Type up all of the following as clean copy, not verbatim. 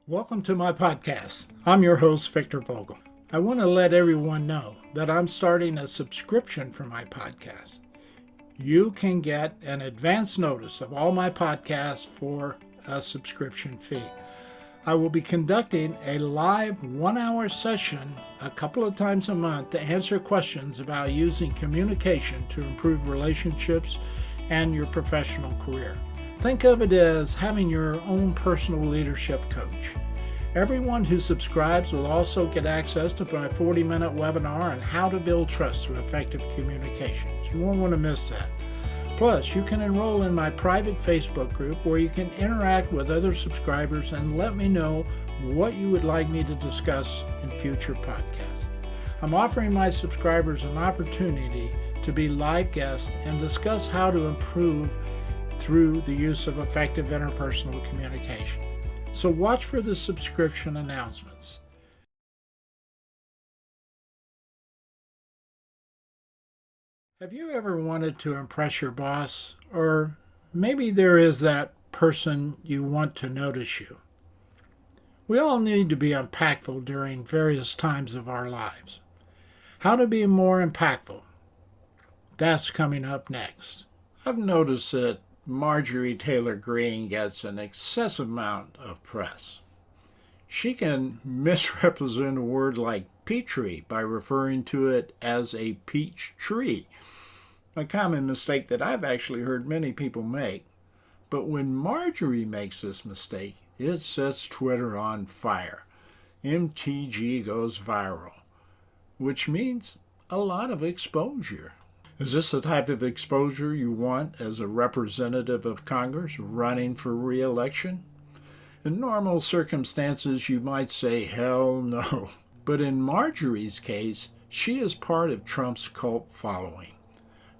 Welcome to my podcast. I'm your host, Victor Vogel. I want to let everyone know that I'm starting a subscription for my podcast. You can get an advance notice of all my podcasts for a subscription fee. I will be conducting a live 1-hour session a couple of times a month to answer questions about using communication to improve relationships and your professional career. Think of it as having your own personal leadership coach. Everyone who subscribes will also get access to my 40-minute webinar on how to build trust through effective communications. You won't want to miss that. Plus, you can enroll in my private Facebook group where you can interact with other subscribers and let me know what you would like me to discuss in future podcasts. I'm offering my subscribers an opportunity to be live guests and discuss how to improve through the use of effective interpersonal communication. So watch for the subscription announcements. Have you ever wanted to impress your boss? Or maybe there is that person you want to notice you. We all need to be impactful during various times of our lives. How to be more impactful? That's coming up next. I've noticed that Marjorie Taylor Greene gets an excessive amount of press. She can misrepresent a word like petri by referring to it as a peach tree, a common mistake that I've actually heard many people make. But when Marjorie makes this mistake, it sets Twitter on fire. MTG goes viral, which means a lot of exposure. Is this the type of exposure you want as a representative of Congress running for re-election? In normal circumstances, you might say, hell no. But in Marjorie's case, she is part of Trump's cult following.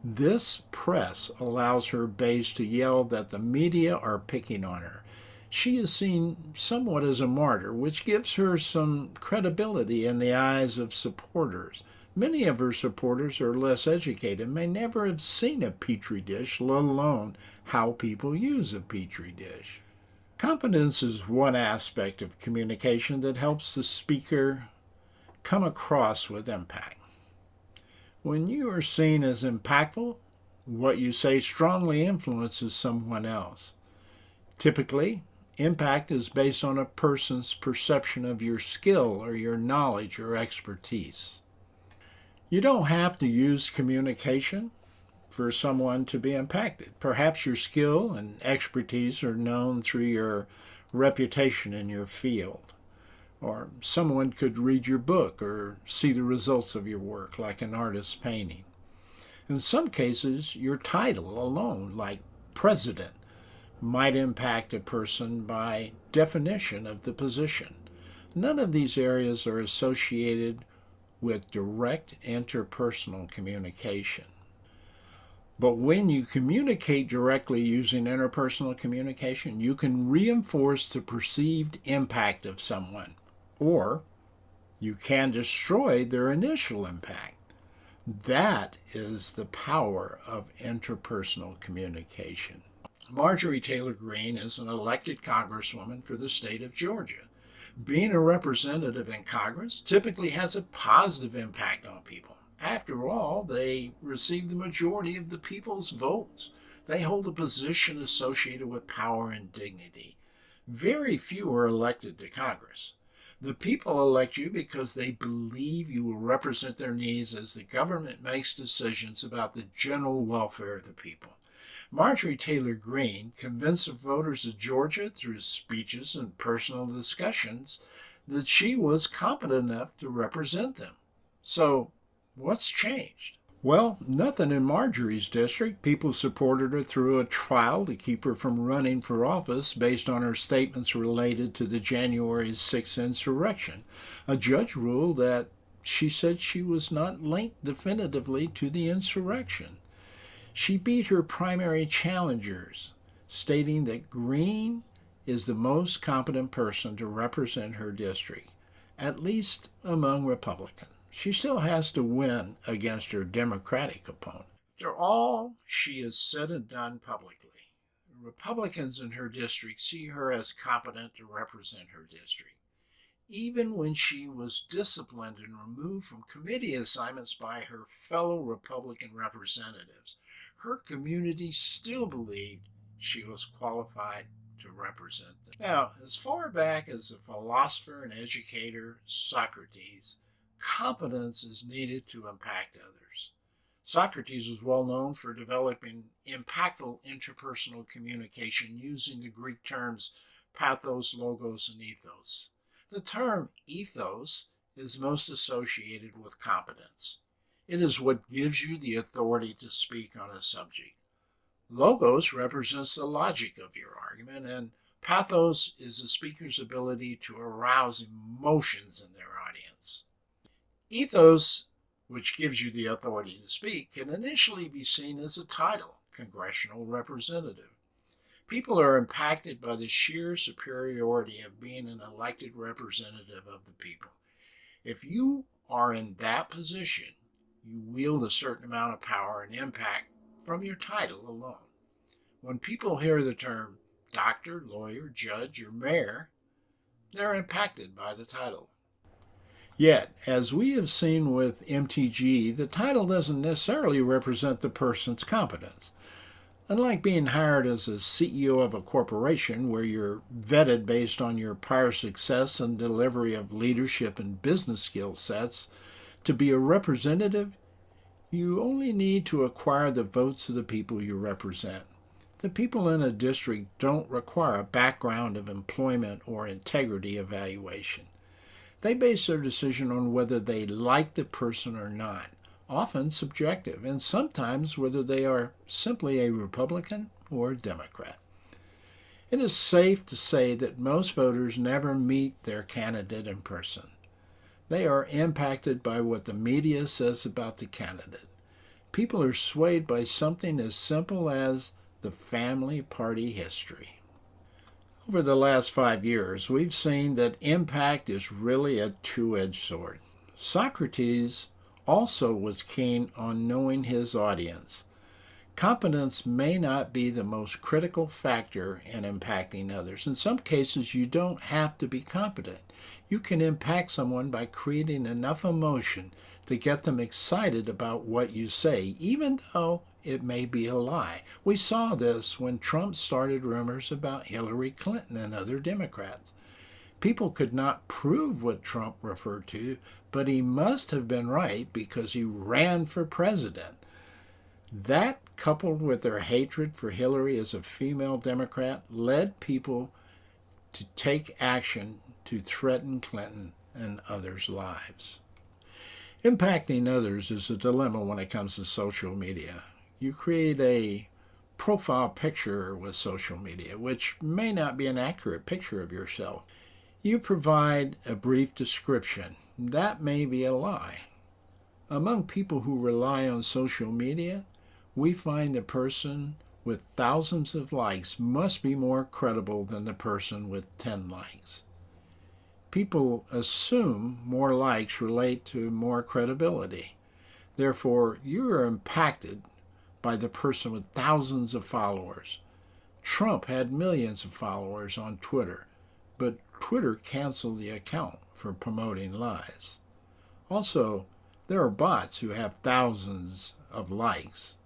This press allows her base to yell that the media are picking on her. She is seen somewhat as a martyr, which gives her some credibility in the eyes of supporters. Many of her supporters are less educated, may never have seen a petri dish, let alone how people use a petri dish. Competence is one aspect of communication that helps the speaker come across with impact. When you are seen as impactful, what you say strongly influences someone else. Typically, impact is based on a person's perception of your skill or your knowledge or expertise. You don't have to use communication for someone to be impacted. Perhaps your skill and expertise are known through your reputation in your field. Or someone could read your book or see the results of your work, like an artist's painting. In some cases, your title alone, like president, might impact a person by definition of the position. None of these areas are associated with direct interpersonal communication. But when you communicate directly using interpersonal communication, you can reinforce the perceived impact of someone, or you can destroy their initial impact. That is the power of interpersonal communication. Marjorie Taylor Greene is an elected congresswoman for the state of Georgia. Being a representative in Congress typically has a positive impact on people. After all, they receive the majority of the people's votes. They hold a position associated with power and dignity. Very few are elected to Congress. The people elect you because they believe you will represent their needs as the government makes decisions about the general welfare of the people. Marjorie Taylor Greene convinced the voters of Georgia through speeches and personal discussions that she was competent enough to represent them. So, what's changed? Well, nothing in Marjorie's district. People supported her through a trial to keep her from running for office based on her statements related to the January 6th insurrection. A judge ruled that she said she was not linked definitively to the insurrection. She beat her primary challengers, stating that Greene is the most competent person to represent her district, at least among Republicans. She still has to win against her Democratic opponent. After all she has said and done publicly, Republicans in her district see her as competent to represent her district. Even when she was disciplined and removed from committee assignments by her fellow Republican representatives, her community still believed she was qualified to represent them. Now, as far back as the philosopher and educator Socrates, competence is needed to impact others. Socrates was well known for developing impactful interpersonal communication using the Greek terms pathos, logos, and ethos. The term ethos is most associated with competence. It is what gives you the authority to speak on a subject. Logos represents the logic of your argument, and pathos is the speaker's ability to arouse emotions in their audience. Ethos, which gives you the authority to speak, can initially be seen as a title, congressional representative. People are impacted by the sheer superiority of being an elected representative of the people. If you are in that position, you wield a certain amount of power and impact from your title alone. When people hear the term doctor, lawyer, judge, or mayor, they're impacted by the title. Yet, as we have seen with MTG, the title doesn't necessarily represent the person's competence. Unlike being hired as a CEO of a corporation where you're vetted based on your prior success and delivery of leadership and business skill sets, to be a representative, you only need to acquire the votes of the people you represent. The people in a district don't require a background of employment or integrity evaluation. They base their decision on whether they like the person or not, often subjective, and sometimes whether they are simply a Republican or a Democrat. It is safe to say that most voters never meet their candidate in person. They are impacted by what the media says about the candidate. People are swayed by something as simple as the family party history. Over the last 5 years, we've seen that impact is really a two-edged sword. Socrates also was keen on knowing his audience. Competence may not be the most critical factor in impacting others. In some cases, you don't have to be competent. You can impact someone by creating enough emotion to get them excited about what you say, even though it may be a lie. We saw this when Trump started rumors about Hillary Clinton and other Democrats. People could not prove what Trump referred to, but he must have been right because he ran for president. That, coupled with their hatred for Hillary as a female Democrat, led people to take action to threaten Clinton and others' lives. Impacting others is a dilemma when it comes to social media. You create a profile picture with social media, which may not be an accurate picture of yourself. You provide a brief description. That may be a lie. Among people who rely on social media, we find the person with thousands of likes must be more credible than the person with 10 likes. People assume more likes relate to more credibility. Therefore, you are impacted by the person with thousands of followers. Trump had millions of followers on Twitter, but Twitter canceled the account for promoting lies. Also, there are bots who have thousands of likes,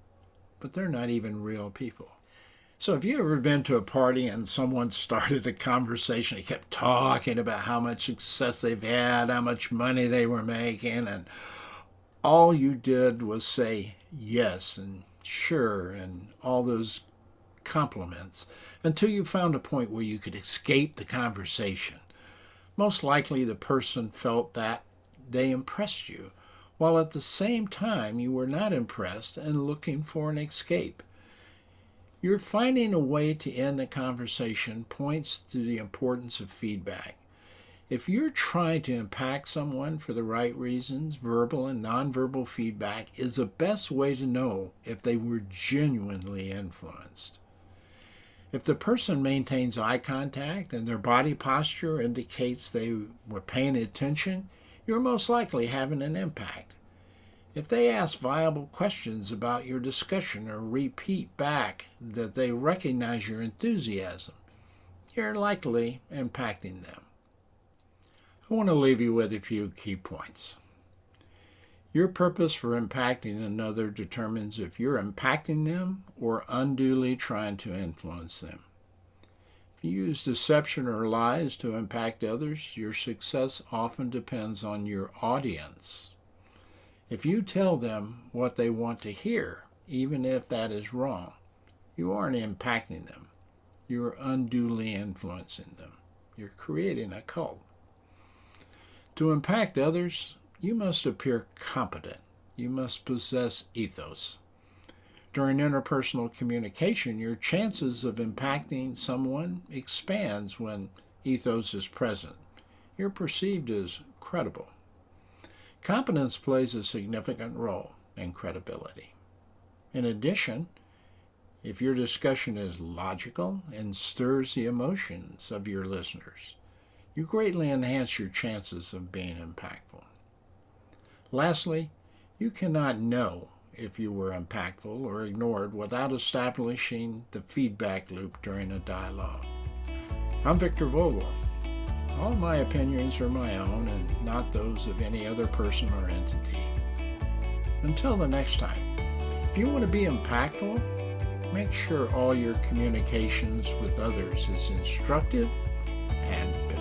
but they're not even real people. So have you ever been to a party and someone started a conversation, they kept talking about how much success they've had, how much money they were making, and all you did was say yes and sure and all those compliments until you found a point where you could escape the conversation? Most likely the person felt that they impressed you, while at the same time you were not impressed and looking for an escape. Your finding a way to end the conversation points to the importance of feedback. If you're trying to impact someone for the right reasons, verbal and nonverbal feedback is the best way to know if they were genuinely influenced. If the person maintains eye contact and their body posture indicates they were paying attention, you're most likely having an impact. If they ask viable questions about your discussion or repeat back that they recognize your enthusiasm, you're likely impacting them. I want to leave you with a few key points. Your purpose for impacting another determines if you're impacting them or unduly trying to influence them. If you use deception or lies to impact others, your success often depends on your audience. If you tell them what they want to hear, even if that is wrong, you aren't impacting them. You're unduly influencing them. You're creating a cult. To impact others, you must appear competent. You must possess ethos. During interpersonal communication, your chances of impacting someone expands when ethos is present. You're perceived as credible. Competence plays a significant role in credibility. In addition, if your discussion is logical and stirs the emotions of your listeners, you greatly enhance your chances of being impactful. Lastly, you cannot know if you were impactful or ignored without establishing the feedback loop during a dialogue. I'm Victor Vogel. All my opinions are my own and not those of any other person or entity. Until the next time, if you want to be impactful, make sure all your communications with others is instructive and beneficial.